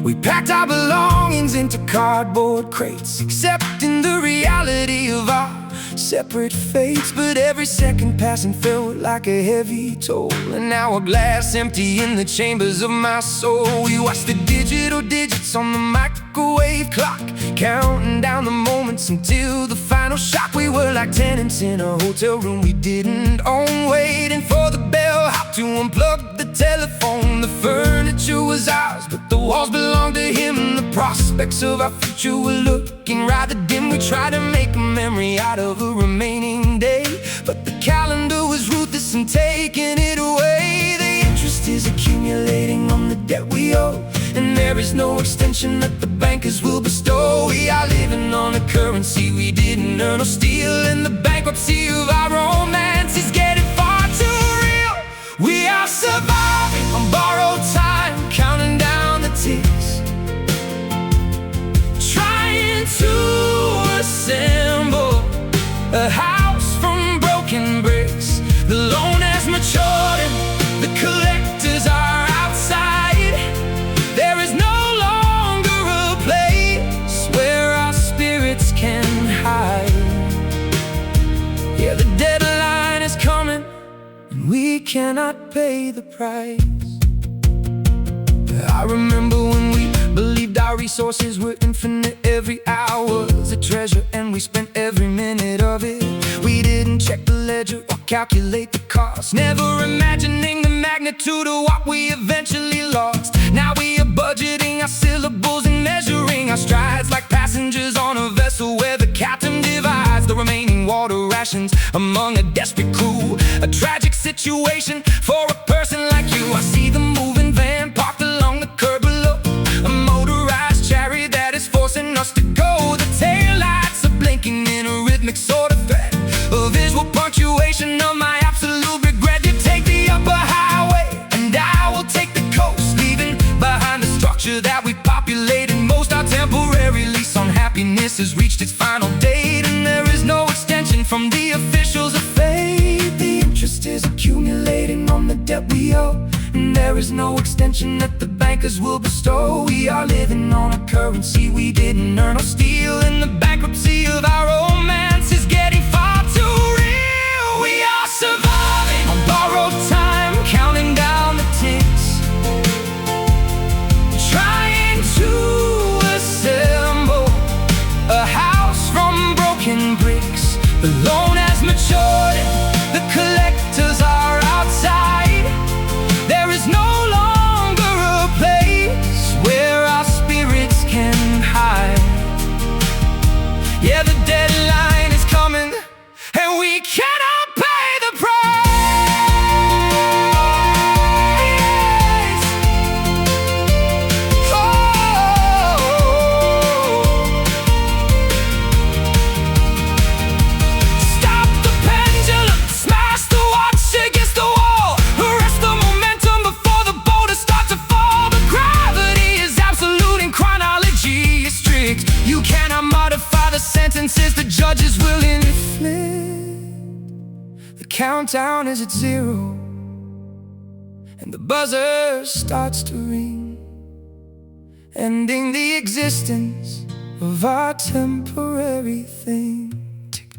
We packed our belongings into cardboard crates, accepting the reality of our separate fates. But every second passing felt like a heavy toll, and now a glass empty in the chambers of my soul. We watched the digital digits on the microwave clock, counting down the moments until the final shock. We were like tenants in a hotel room we didn't own, waiting for the bellhop to unplug the telephone. The furniture was ours, but the walls belonged to him. The prospects of our future were looking rather dim. We tried to make a memory out of a remaining day, but the calendar was ruthless in taking it away. The interest is accumulating on the debt we owe, and there is no extension that the bankers will bestow. We are living on a currency we didn't earn or steal, and the bankruptcy of our romance is getting far too real. We are surviving on borrowed time, counting down the ticks, trying to assemble a house from broken bricks. The loan has matured and the collectors are outside. There is no longer a place where our spirits can hide. Yeah, the deadline is coming and we cannot pay the price. I remember when we believed our resources were infinite. Every hour was a treasure and we spent every minute of it. We didn't check the ledger or calculate the cost, never imagining the magnitude of what we eventually lost. Now we are budgeting our syllables and measuring our strides like passengers on a vessel where the captain divides the remaining water rations among a desperate crew. A tragic situation for a person like you. I see the moving van parked along the curb below, a motorized chariot that is forcing us to go. The taillights are blinking in a rhythmic sort of threat, a visual punctuation of my absolute regret. You take the upper highway and I will take the coast, leaving behind the structure that we populated most. Our temporary lease on happiness has reached its final date, and there is no extension from the officials of fate. The interest is accumulating on the debt we owe, and there is no extension that the bankers will bestow. We are living on a currency we didn't earn or steal, and the bankruptcy of our romance is getting far too real. We are surviving on borrowed time, counting down the ticks, trying to assemble a house from broken bricks. The loan has matured, the collectors are outside. There is no longer a place where our spirits can hide. Yeah, the deadline is coming and we cannot pay the price. Oh. Stop the pendulum, smash the watch against the wall, arrest the momentum before the boulders start to fall. The gravity is absolute and chronology is strict. You cannot modify the sentences the judges will inflict. The countdown is at 0 and the buzzer starts to ring, ending the existence of our temporary thing. Tick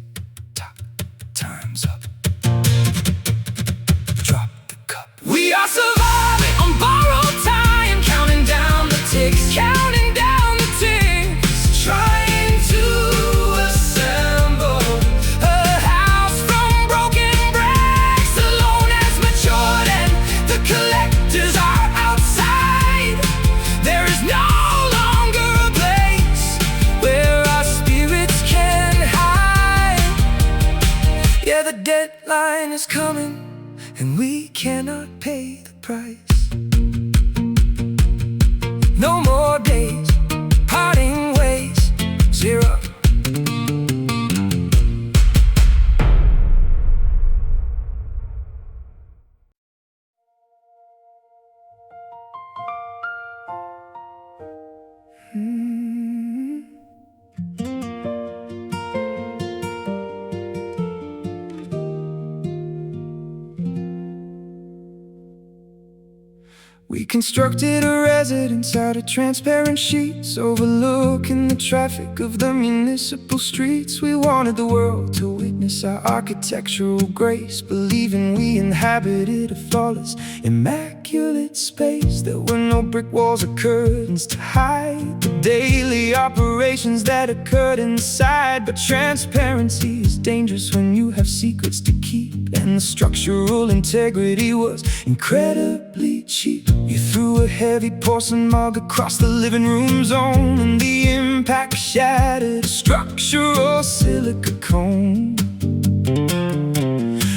deadline is coming, and we cannot pay the price. No more days, parting ways, zero. We constructed a residence out of transparent sheets, overlooking the traffic of the municipal streets. We wanted the world to witness our architectural grace, believing we inhabited a flawless, immaculate space. There were no brick walls or curtains to hide the daily operations that occurred inside. But transparency is dangerous when you have secrets to keep, and the structural integrity was incredibly cheap. You threw a heavy porcelain mug across the living room zone, and the impact shattered a structural silica cone.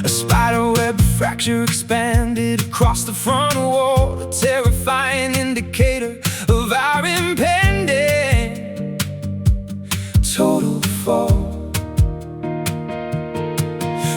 A spiderweb fracture expanded across the front wall, a terrifying indicator of our impending total fall.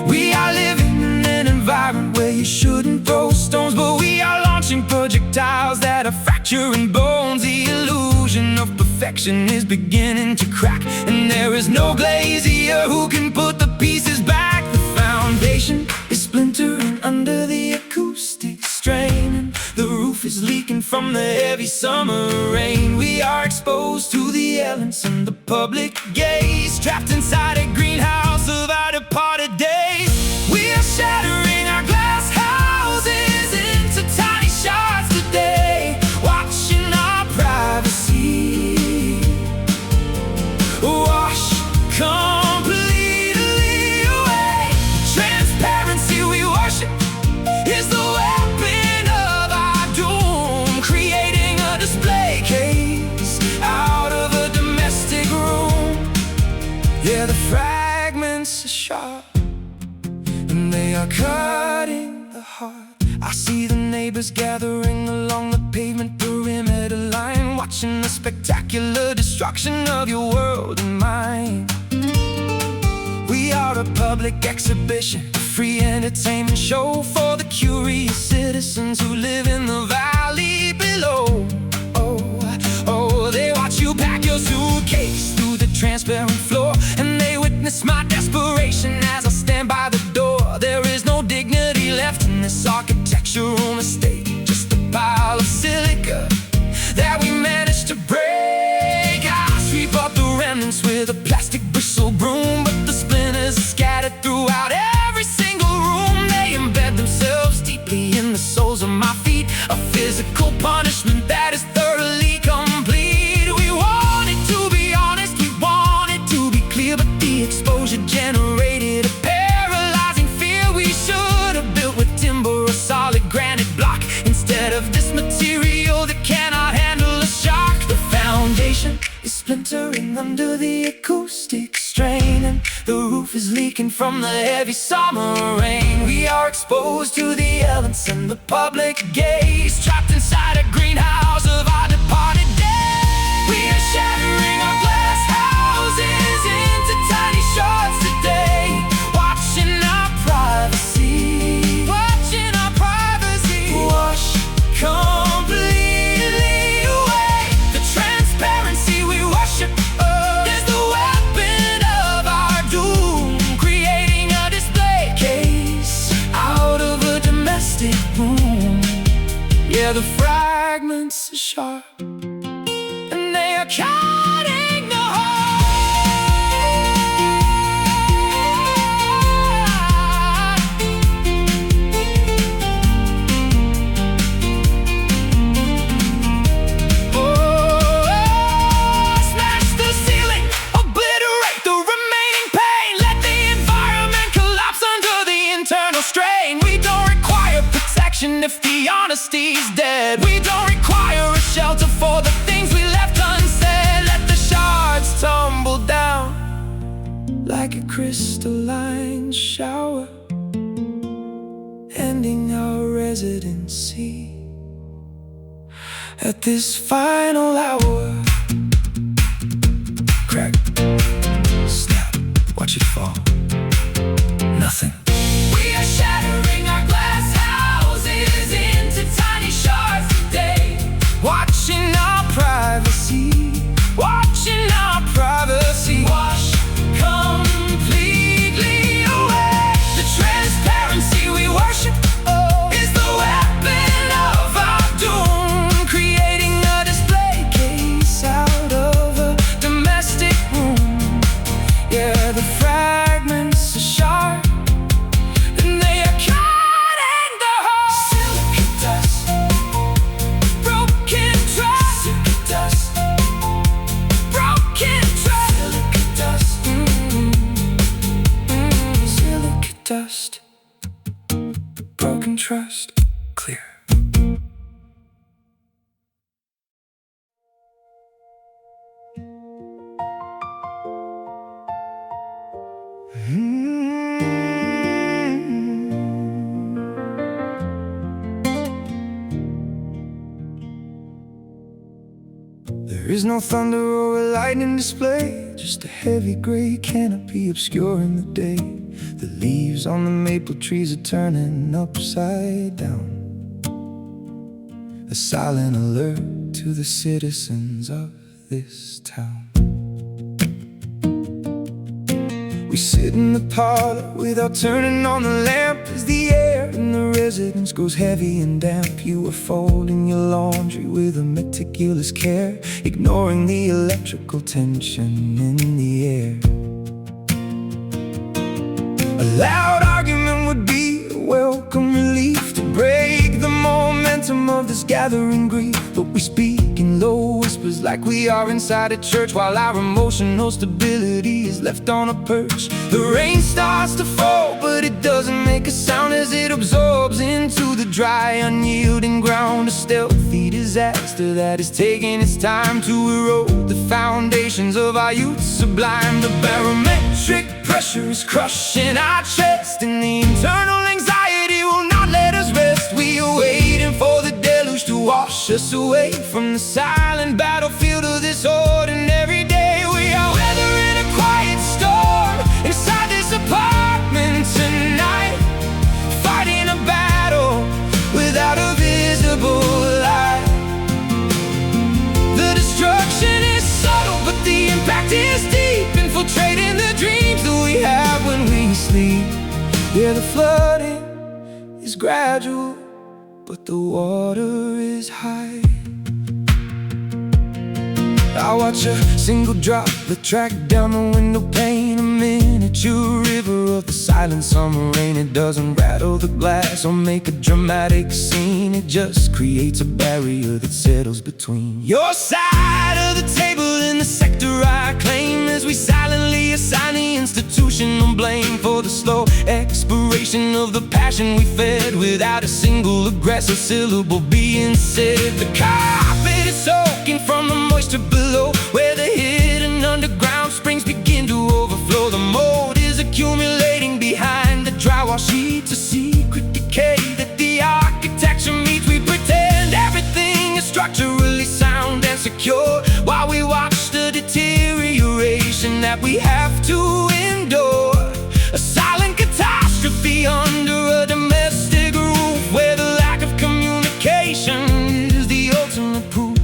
We are living in an environment where you shouldn't throw stones, but we are launching projectiles that are fracturing bones. The illusion of perfection is beginning to crack, and there is no glazier who can put the pieces back. The foundation is splintering under the acoustic strain, and the roof is leaking from the heavy summer rain. We are exposed to the elements and the public gaze, trapped inside a greenhouse of our departed days. We are shattering our glass houses into tiny shards today, watching our privacy wash completely away. Transparency we worship is the weapon of our doom, creating a display case out of a domestic room. Yeah, the fragments are sharp, and they are cutting the heart. I see the neighbors gathering along the pavement perimeter line, watching the spectacular destruction of your world and mine. We are a public exhibition, a free entertainment show for the curious citizens who live in the valley below. Oh, they watch you pack your suitcase through the transparent floor, and they witness my desperation as I stand by the door. There is no dignity left in this architectural mistake, just a pile of silica that we managed to break. I sweep up the remnants with a plastic bristle broom, but the splinters are scattered throughout every single room. They embed themselves deeply in the soles of my feet, a physical punishment that is thoroughly complete. We wanted to be honest, we wanted to be clear, but the exposure generated a paralyzing fear. We should have built with timber or solid granite block instead of this material that cannot handle a shock. The foundation is splintering under the acoustic strain, and the roof is leaking from the heavy summer rain. We are exposed to the elements and the public gaze, trapped inside a greenhouse of our departed days. We are shattering our glass houses into tiny shards today, watching our privacy wash completely away. The transparency we worship is the weapon of our doom, creating a display case out of a domestic room. Yeah, the fragments are sharp, and they are cutting the heart. Smash the ceiling, obliterate the remaining pain, let the environment collapse under the internal strain. We don't require protection if the honesty's dead. We don't require a shelter for the things we left unsaid. Let the shards tumble down, like a crystalline shower, ending our residency at this final hour. Crack, snap, watch it fall. Nothing. We are shattering our glass houses into tiny shards today, watching our privacy, watching our privacy wash completely away. The transparency we worship is the weapon of our doom, creating a display case out of a domestic room. Yeah, the fragments are sharp, and they are cutting the heart. Silicon dust, broken trust. Silicon dust, broken trust. Silicon dust, silicon dust, broken trust. Clear. There is no thunder or a lightning display, just a heavy gray canopy obscuring the day. The leaves on the maple trees are turning upside down, a silent alert to the citizens of this town. We sit in the parlor without turning on the lamp, as the air in the residence grows heavy and damp. You are folding your laundry with a meticulous care, ignoring the electrical tension in the air. A loud argument would be a welcome relief to break the momentum of this gathering grief. But we speak in low whispers like we are inside a church, while our emotional stability is left on a perch. The rain starts to fall, but it doesn't make a sound as it absorbs into the dry, unyielding ground. A stealthy disaster that is taking its time to erode the foundations of our youth sublime. The barometric pressure is crushing our chest, and the internal anxiety will not let us rest. We are waiting for the deluge to wash us away from the silent battlefield of this ordinary day. We are weathering a quiet storm inside this apartment tonight, fighting a battle without a visible light. The destruction is subtle, but the impact is deep, infiltrating the dreams that we have when we sleep. Yeah, the flooding is gradual, but the water is high. I watch a single droplet track down the window pane, a miniature river of the silent summer rain. It doesn't rattle the glass or make a dramatic scene, it just creates a barrier that settles between your side of the table and the sector I claim, as we silently assign the institutional blame for the slow expiration of the passion we fed without a single aggressive syllable being said. The carpet is soaking from the moisture below, where the hidden underground springs begin to overflow. The mold is accumulating behind the drywall sheets, a secret decay that the architecture meets. We pretend everything is structurally sound and secure, while we watch the deterioration that we have to endure. A silent catastrophe under a domestic roof, where the lack of communication is the ultimate proof.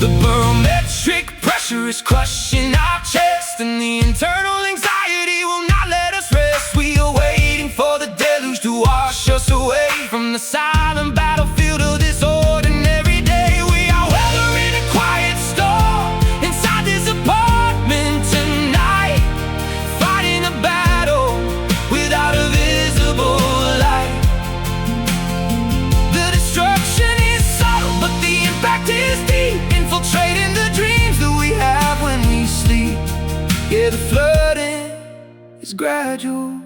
The barometric pressure is crushing our chest, and the internal anxiety will not let us rest. We are waiting for the deluge to wash us away from the silent battlefield of this ordinary day. We are weathering a quiet storm inside this apartment tonight, fighting a battle without a visible light. The destruction is subtle, but the impact is deep, infiltrating the dreams that we have when we sleep. Yeah, the flooding is gradual,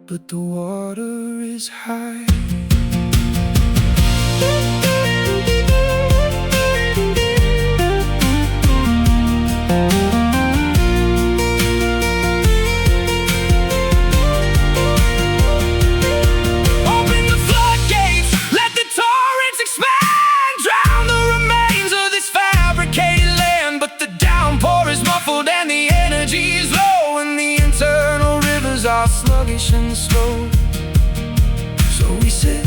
but the water is high. energy is low and the internal rivers are sluggish and slow. So we sit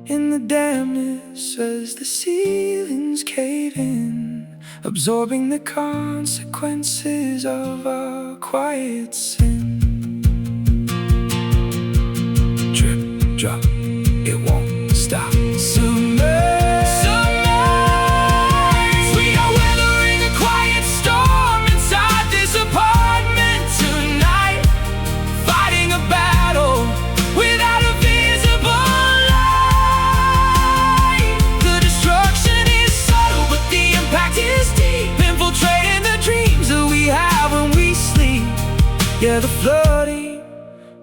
in the damnedest as the ceilings cave in, absorbing the consequences of our quiet sin. Drip, drop, it won't stop. Yeah, the flooding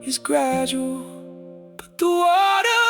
is gradual, but the water